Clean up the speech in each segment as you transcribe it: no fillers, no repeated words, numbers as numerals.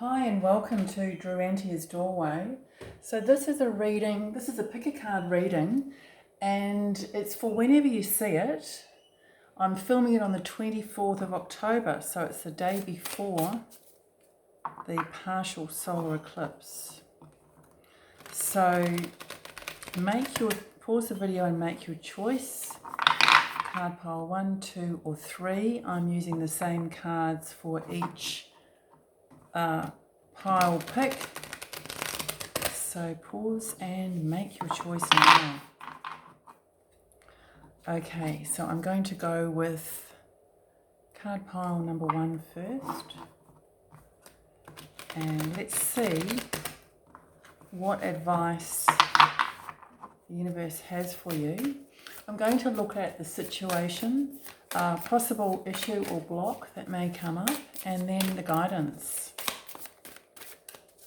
Hi and welcome to Drew Antier's Doorway. So this is a reading, this is a pick a card reading, and it's for whenever you see it. I'm filming it on the 24th of October, so it's the day before the partial solar eclipse. So pause the video and make your choice. Card pile 1, 2 or 3. I'm using the same cards for each pile pick. So pause and make your choice now. Okay, so I'm going to go with card pile number 1 first. And let's see what advice the universe has for you. I'm going to look at the situation, possible issue or block that may come up, and then the guidance.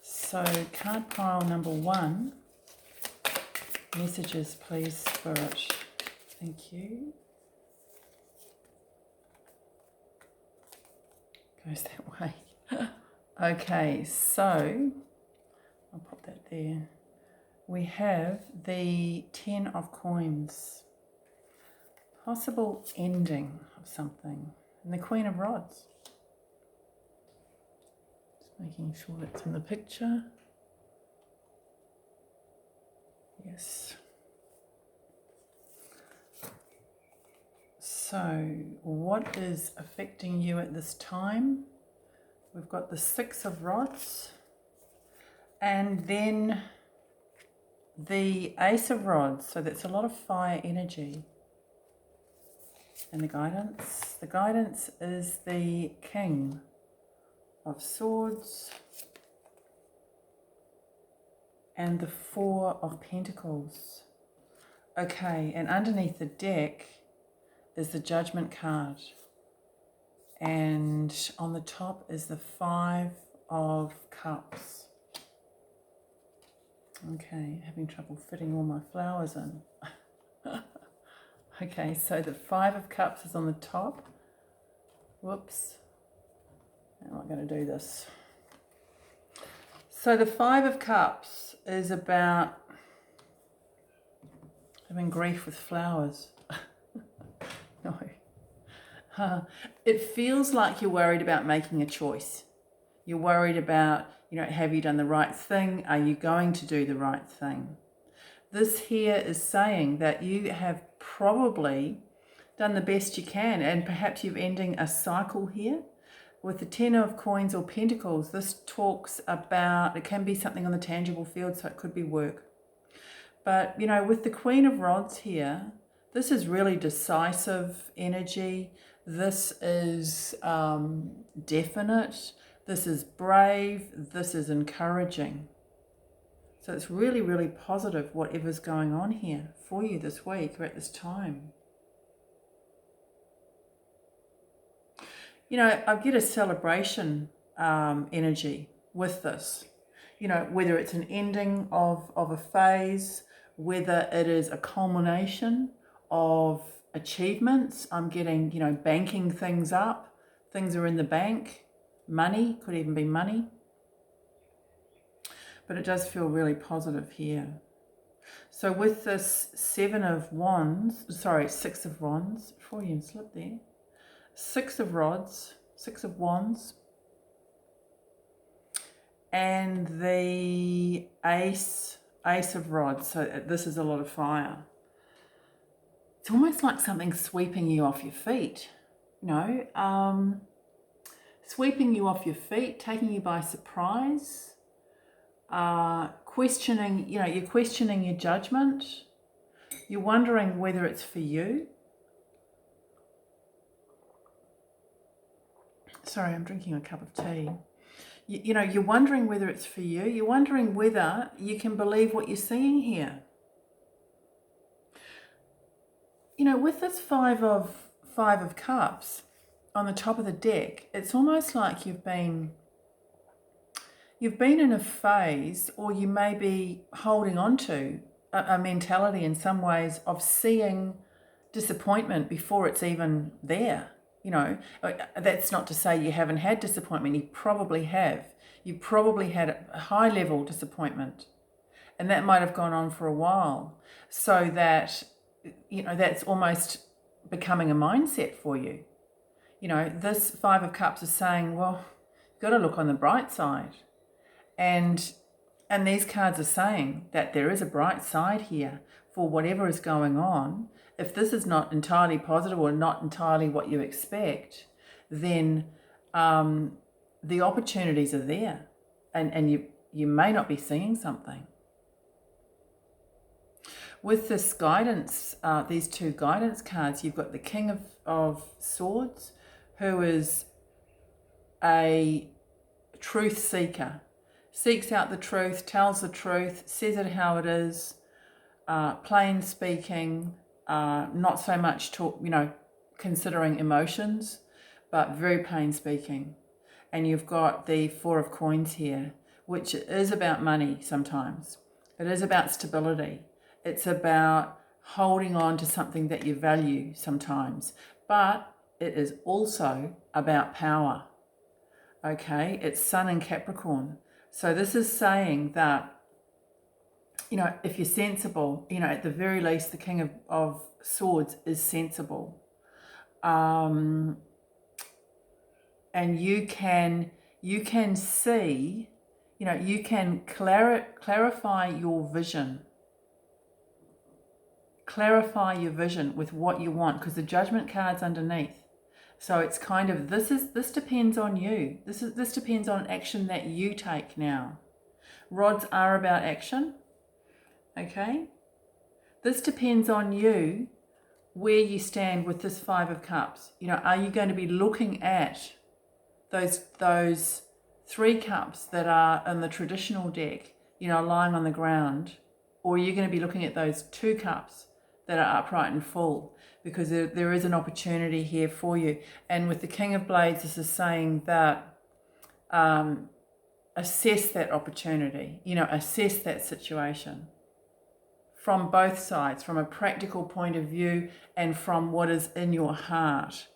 So card pile number 1, messages please, Spirit. Thank you. Goes that way. Okay, so I'll pop that there. We have the 10 of coins. Possible ending of something. And the Queen of Rods. Just making sure that's in the picture. Yes. So, what is affecting you at this time? We've got the 6 of Rods. And then the Ace of Rods. So that's a lot of fire energy. And the guidance is the King of Swords and the 4 of Pentacles. Okay, and underneath the deck is the Judgment card. And on the top is the 5 of Cups. Okay, having trouble fitting all my flowers in. Okay, so the 5 of Cups is on the top. Whoops. How am I going to do this? So the 5 of Cups is about having grief with flowers. No. It feels like you're worried about making a choice. You're worried about, have you done the right thing? Are you going to do the right thing? This here is saying that you have probably done the best you can, and perhaps you're ending a cycle here. With the 10 of coins or pentacles, this talks about, it can be something on the tangible field, so it could be work. But, with the Queen of Rods here, this is really decisive energy. This is definite. This is brave. This is encouraging. So it's really, really positive, whatever's going on here for you this week or at this time. I get a celebration energy with this. Whether it's an ending of a phase, whether it is a culmination of achievements. I'm getting, banking things up. Things are in the bank. Money, could even be money. But it does feel really positive here. So with this 6 of Wands, Freudian slip there. 6 of Rods, 6 of Wands, and the Ace of Rods. So this is a lot of fire. It's almost like something sweeping you off your feet, sweeping you off your feet, taking you by surprise. Questioning, you're questioning your judgment. You're wondering whether it's for you. Sorry, I'm drinking a cup of tea. You're wondering whether it's for you. You're wondering whether you can believe what you're seeing here. With this 5 of Cups on the top of the deck, it's almost like you've been in a phase, or you may be holding on to a mentality in some ways of seeing disappointment before it's even there. You know, that's not to say you haven't had disappointment. You probably have. You probably had a high level disappointment, and that might have gone on for a while, so that, you know, that's almost becoming a mindset for you. You know, this Five of Cups is saying, well, you've got to look on the bright side. And these cards are saying that there is a bright side here for whatever is going on. If this is not entirely positive or not entirely what you expect, then the opportunities are there, and you may not be seeing something. With this guidance, these two guidance cards, you've got the King of Swords, who is a truth seeker, seeks out the truth, tells the truth, says it how it is, plain speaking, not so much considering emotions, but very plain speaking. And you've got the Four of Coins here, which is about money sometimes. It is about stability. It's about holding on to something that you value sometimes, but it is also about power. Okay, it's Sun and Capricorn. So this is saying that, you know, if you're sensible, you know, at the very least, the King of Swords is sensible. And you can see, you know, you can clarify your vision. Clarify your vision with what you want, because the Judgment card's underneath. So it's kind of, this depends on you. This depends on action that you take now. Rods are about action. Okay? This depends on you, where you stand with this Five of Cups. You know, are you going to be looking at those three cups that are in the traditional deck, you know, lying on the ground, or are you going to be looking at those two cups that are upright and full? Because there is an opportunity here for you. And with the King of Blades, this is saying that assess that opportunity, you know, assess that situation from both sides, from a practical point of view and from what is in your heart.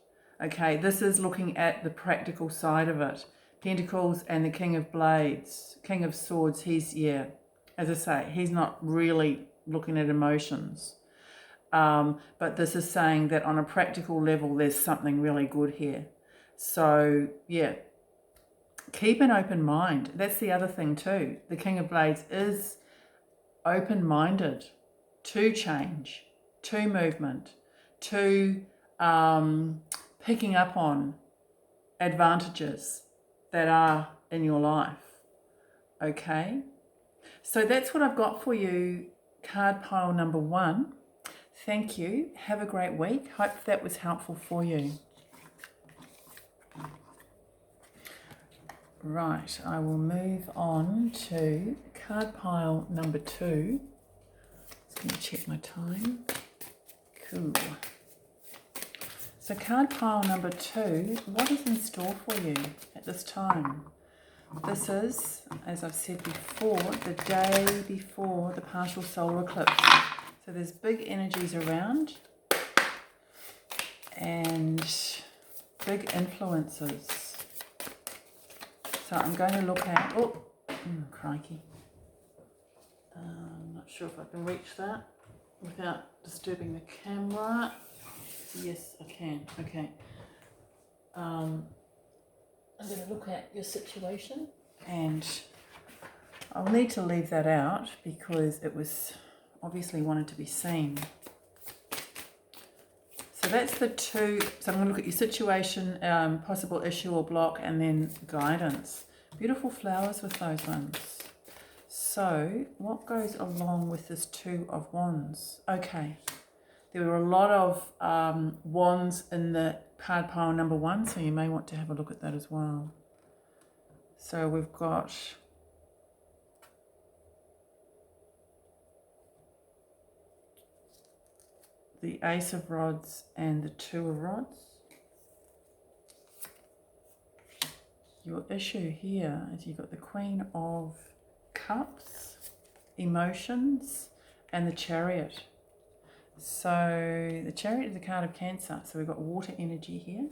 Okay, this is looking at the practical side of it. Pentacles and the King of Blades, King of Swords, he's, yeah, as I say, he's not really looking at emotions. But this is saying that on a practical level, there's something really good here. So, yeah, keep an open mind. That's the other thing too. The King of Blades is open-minded to change, to movement, to picking up on advantages that are in your life. Okay? So that's what I've got for you, card pile number 1. Thank you. Have a great week. Hope that was helpful for you. Right, I will move on to card pile number 2. Just going to check my time. Cool. So card pile number 2, what is in store for you at this time? This is, as I've said before, the day before the partial solar eclipse. So there's big energies around and big influences. So I'm going to look at, crikey. I'm not sure if I can reach that without disturbing the camera. Yes, I can. Okay. I'm going to look at your situation, and I'll need to leave that out because it was obviously wanted to be seen. So that's the 2. So I'm going to look at your situation, possible issue or block, and then guidance. Beautiful flowers with those ones. So what goes along with this 2 of Wands? Okay. There were a lot of wands in the card pile number 1, so you may want to have a look at that as well. So we've got the Ace of Rods and the 2 of Rods. Your issue here is you've got the Queen of Cups, emotions, and the Chariot. So the Chariot is a card of Cancer, so we've got water energy here.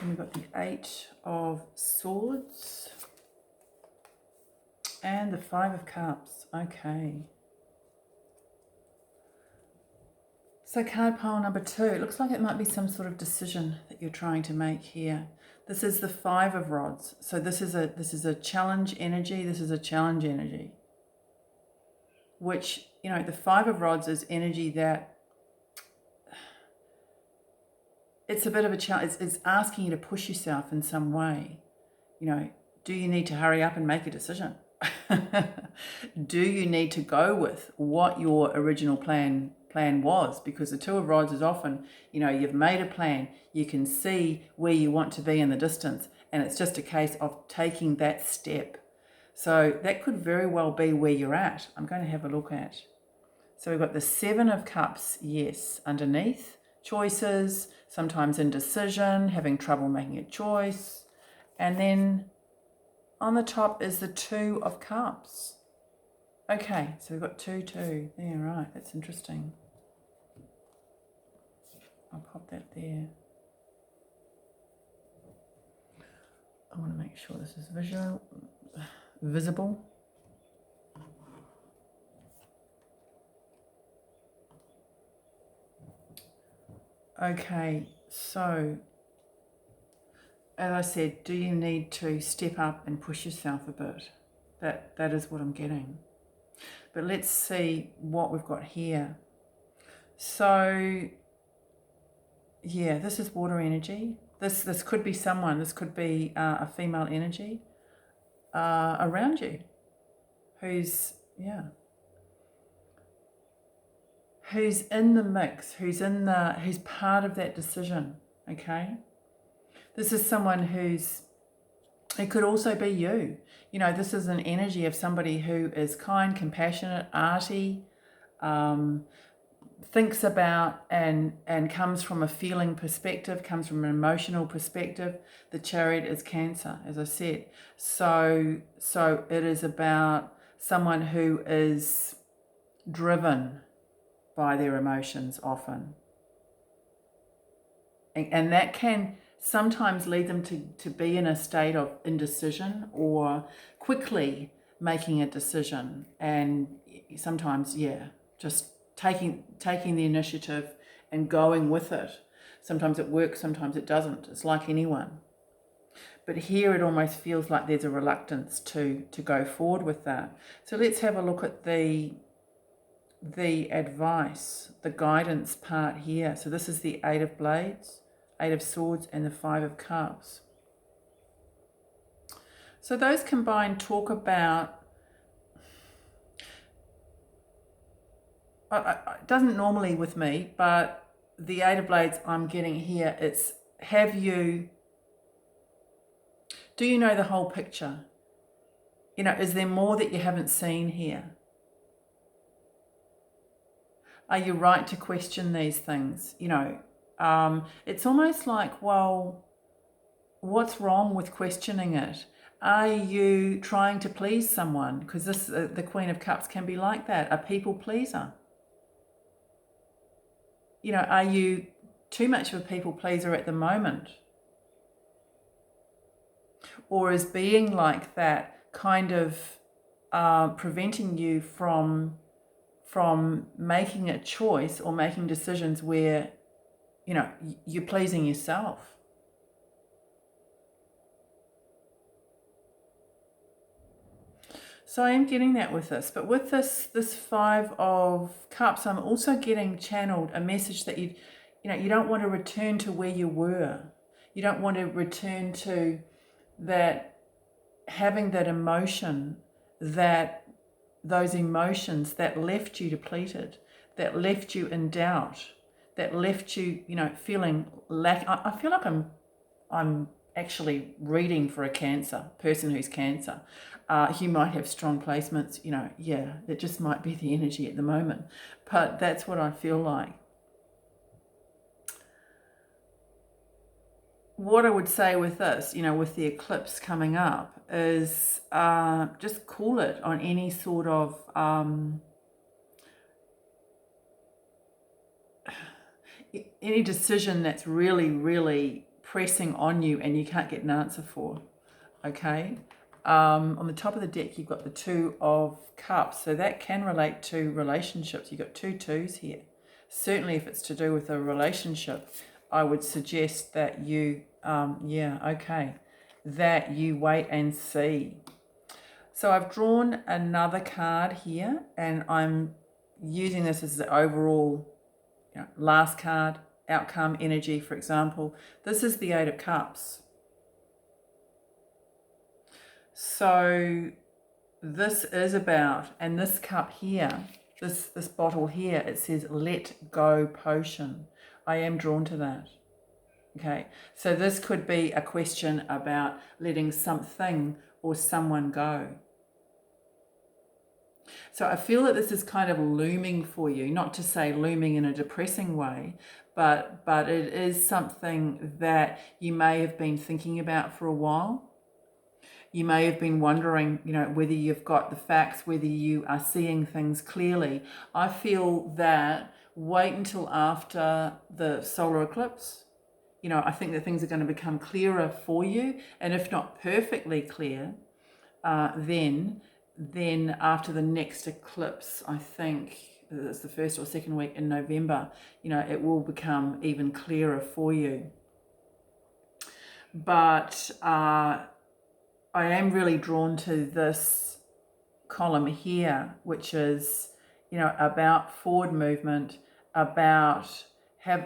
And we've got the 8 of Swords and the 5 of Cups. Okay. So card pile number 2, it looks like it might be some sort of decision that you're trying to make here. This is the 5 of Rods. So this is a challenge energy. This is a challenge energy. Which, you know, the 5 of Rods is energy that it's a bit of a challenge. It's asking you to push yourself in some way. You know, do you need to hurry up and make a decision? Do you need to go with what your original plan was? Because the 2 of Rods is often, you know, you've made a plan, you can see where you want to be in the distance, and it's just a case of taking that step. So that could very well be where you're at. I'm going to have a look at. So we've got the 7 of Cups, yes, underneath. Choices, sometimes indecision, having trouble making a choice. And then on the top is the 2 of Cups. Okay, so we've got 2, 2. Yeah, right, that's interesting. I'll pop that there. I want to make sure this is visible. Okay, so as I said, do you need to step up and push yourself a bit? That is what I'm getting. But let's see what we've got here. So yeah, this is water energy. This could be someone. This could be a female energy around you, who's in the mix, who's part of that decision. Okay, this is someone it could also be you. You know, this is an energy of somebody who is kind, compassionate, arty, thinks about and comes from a feeling perspective, comes from an emotional perspective. The Chariot is Cancer, as I said. So it is about someone who is driven by their emotions often. And that can sometimes lead them to be in a state of indecision or quickly making a decision. And sometimes, just taking the initiative and going with it. Sometimes it works, sometimes it doesn't. It's like anyone. But here it almost feels like there's a reluctance to go forward with that. So let's have a look at the advice, the guidance part here. So this is the 8 of Blades, 8 of Swords, and the 5 of Cups. So those combined talk about, it doesn't normally with me, but the 8 of Blades I'm getting here, it's do you know the whole picture? You know, is there more that you haven't seen here? Are you right to question these things? You know, it's almost like, well, what's wrong with questioning it? Are you trying to please someone? Because the Queen of Cups can be like that, a people pleaser. You know, are you too much of a people pleaser at the moment? Or is being like that kind of preventing you from making a choice or making decisions where, you know, you're pleasing yourself? So I am getting that with this, but with this 5 of Cups, I'm also getting channeled a message that you don't want to return to where you were. You don't want to return to that, having that emotion, those emotions that left you depleted, that left you in doubt, that left you, you know, feeling I feel like I'm actually reading for a person who's Cancer. You might have strong placements, you know, that just might be the energy at the moment. But that's what I feel like. What I would say with this, you know, with the eclipse coming up, is just call it on any sort of any decision that's really, really pressing on you and you can't get an answer for, okay? On the top of the deck, you've got the Two of Cups. So that can relate to relationships. You've got two twos here. Certainly if it's to do with a relationship, I would suggest that you, that you wait and see. So I've drawn another card here, and I'm using this as the overall, last card, outcome energy, for example. This is the Eight of Cups. So this is about, and this cup here, this bottle here, it says let go potion. I am drawn to that. Okay, so this could be a question about letting something or someone go. So I feel that this is kind of looming for you, not to say looming in a depressing way, but it is something that you may have been thinking about for a while. You may have been wondering, whether you've got the facts, whether you are seeing things clearly. I feel that wait until after the solar eclipse. I think that things are going to become clearer for you. And if not perfectly clear, then after the next eclipse, I think it's the first or second week in November, it will become even clearer for you. But I am really drawn to this column here, which is, about forward movement, about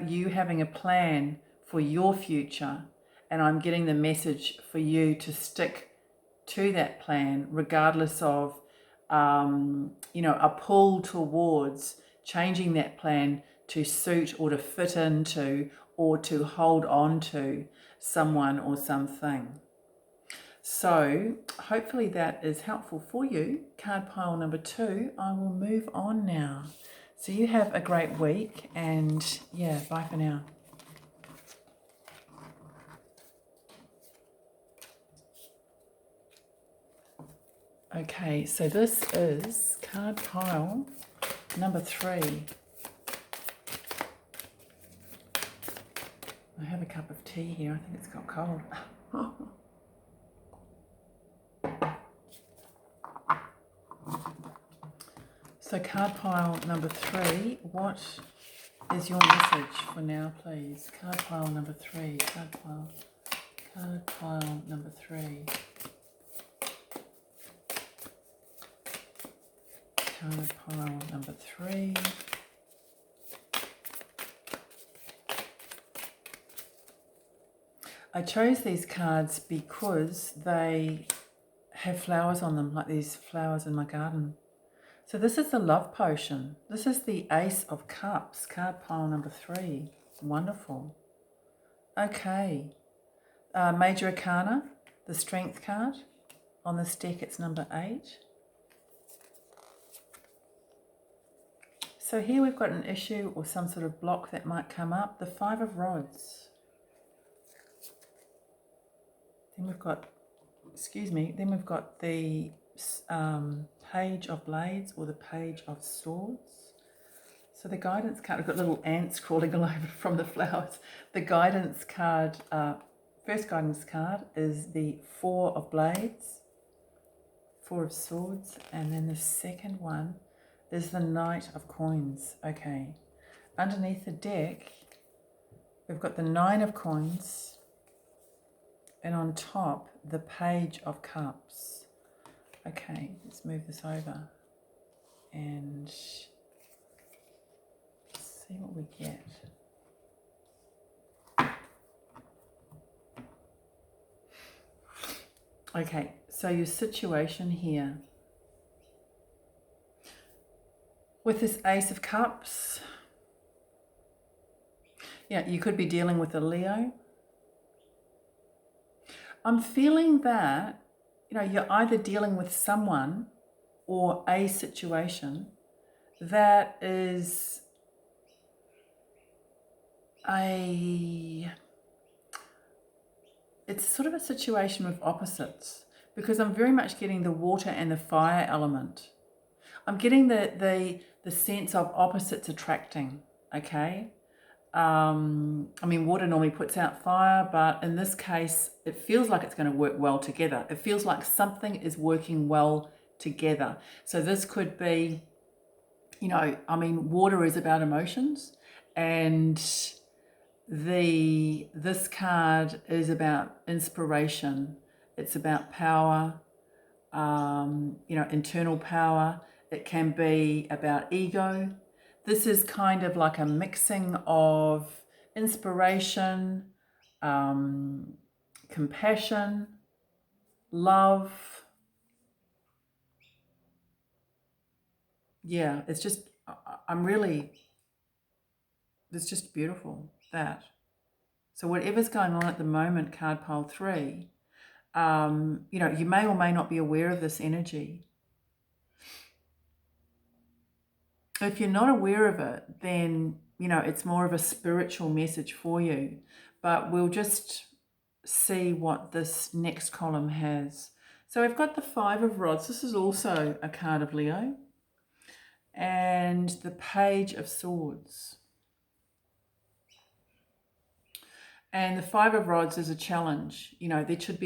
you having a plan for your future. And I'm getting the message for you to stick to that plan, regardless of, a pull towards changing that plan to suit or to fit into or to hold on to someone or something. So hopefully that is helpful for you. Card pile number 2. I will move on now. So you have a great week, and bye for now. Okay, so this is card pile number 3. I have a cup of tea here. I think it's got cold. So card pile number 3, what is your message for now, please? Card pile number 3, card pile number 3. Card pile number 3. I chose these cards because they have flowers on them, like these flowers in my garden. So this is the love potion. This is the Ace of Cups, card pile number 3. Wonderful. Okay. Major Arcana, the Strength card. On this deck, it's number 8. So here we've got an issue or some sort of block that might come up. The Five of Rods. Then we've got, then we've got the Page of Blades or the Page of Swords. So the guidance card, we've got little ants crawling all over from the flowers. The guidance card, first guidance card is the Four of Blades, Four of Swords, and then the second one is the Knight of Coins. Okay, underneath the deck, we've got the Nine of Coins, and on top, the Page of Cups. Okay, let's move this over and see what we get. Okay, so your situation here with this Ace of Cups, you could be dealing with a Leo. I'm feeling that you're either dealing with someone or a situation that is it's sort of a situation with opposites, because I'm very much getting the water and the fire element. I'm getting the sense of opposites attracting, okay? I mean, water normally puts out fire, but in this case, it feels like it's going to work well together. It feels like something is working well together. So this could be, you know, I mean, water is about emotions, and this card is about inspiration. It's about power, you know, internal power. It can be about ego. This is kind of like a mixing of inspiration, compassion, love. Yeah, it's just, it's just beautiful, that. So whatever's going on at the moment, card pile 3, you know, you may or may not be aware of this energy. If you're not aware of it, then, you know, it's more of a spiritual message for you. But we'll just see what this next column has. So we've got the 5 of Rods. This is also a card of Leo. And the Page of Swords. And the 5 of Rods is a challenge. You know, there could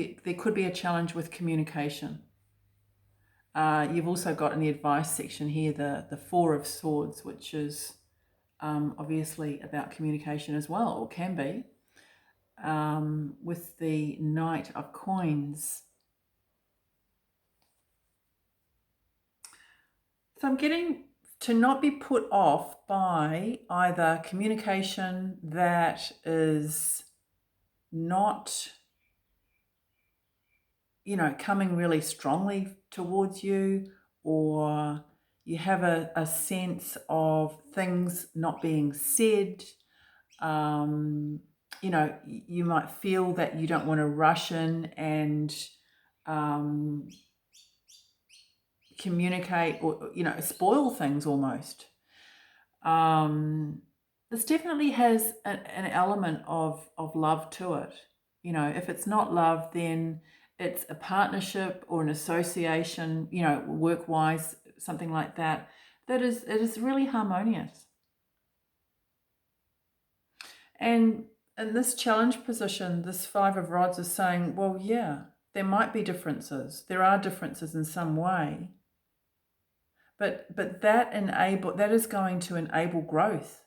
be a challenge with communication. You've also got in the advice section here the 4 of Swords, which is obviously about communication as well, or can be, with the Knight of Coins. So I'm getting to not be put off by either communication that is not, you know, coming really strongly towards you, or you have a sense of things not being said. You know, you might feel that you don't want to rush in and communicate, or, you know, spoil things almost. This definitely has an element of love to it. You know, if it's not love, then it's a partnership or an association, you know, work-wise, something like that, it is really harmonious. And in this challenge position, this 5 of Rods is saying, well, yeah, there might be differences. There are differences in some way. But that is going to enable growth.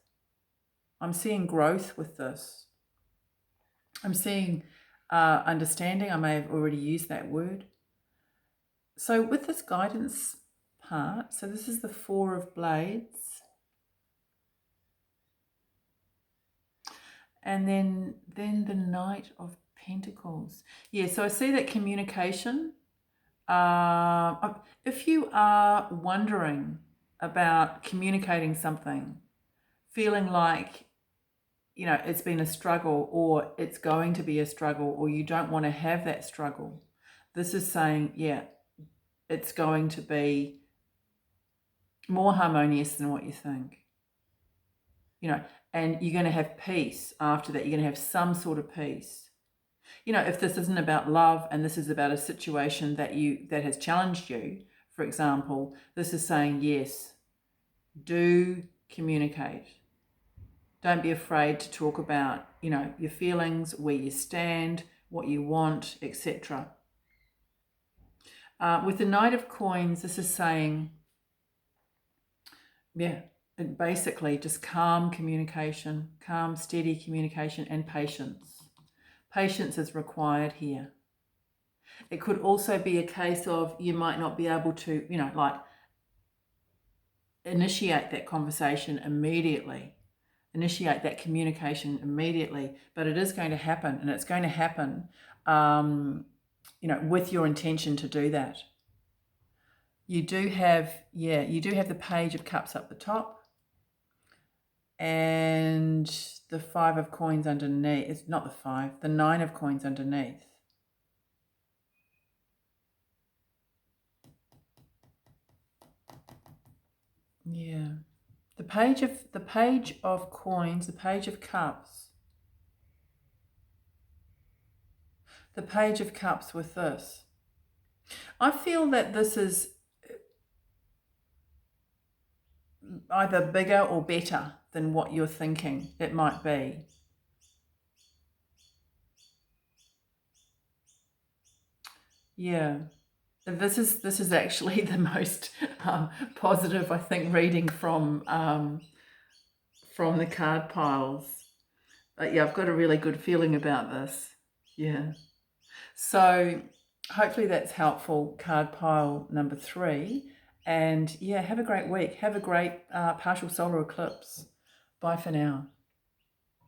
I'm seeing growth with this. I'm seeing understanding. I may have already used that word. So with this guidance part, so this is the 4 of Blades. And then the Knight of Pentacles. Yeah, so I see that communication. If you are wondering about communicating something, feeling like, you know, it's been a struggle, or it's going to be a struggle, or you don't want to have that struggle, this is saying, yeah, it's going to be more harmonious than what you think. You know, and you're going to have peace after that. You're going to have some sort of peace. You know, if this isn't about love and this is about a situation that has challenged you, for example, this is saying, yes, do communicate. Don't be afraid to talk about, you know, your feelings, where you stand, what you want, etc. With the Knight of Coins, this is saying, yeah, basically just calm communication, calm, steady communication, and patience. Patience is required here. It could also be a case of you might not be able to, you know, like initiate that conversation immediately, initiate that communication immediately, but it is going to happen, and it's going to happen, you know, with your intention to do that. You do have the Page of Cups up the top, and the 5 of Coins underneath. It's not the 5, the 9 of Coins underneath. Yeah. The Page of Coins, the Page of Cups. The Page of Cups with this. I feel that this is either bigger or better than what you're thinking it might be. Yeah. This is actually the most positive, I think, reading from the card piles. But yeah, I've got a really good feeling about this. Yeah. So hopefully that's helpful, card pile number 3. And yeah, have a great week. Have a great partial solar eclipse. Bye for now.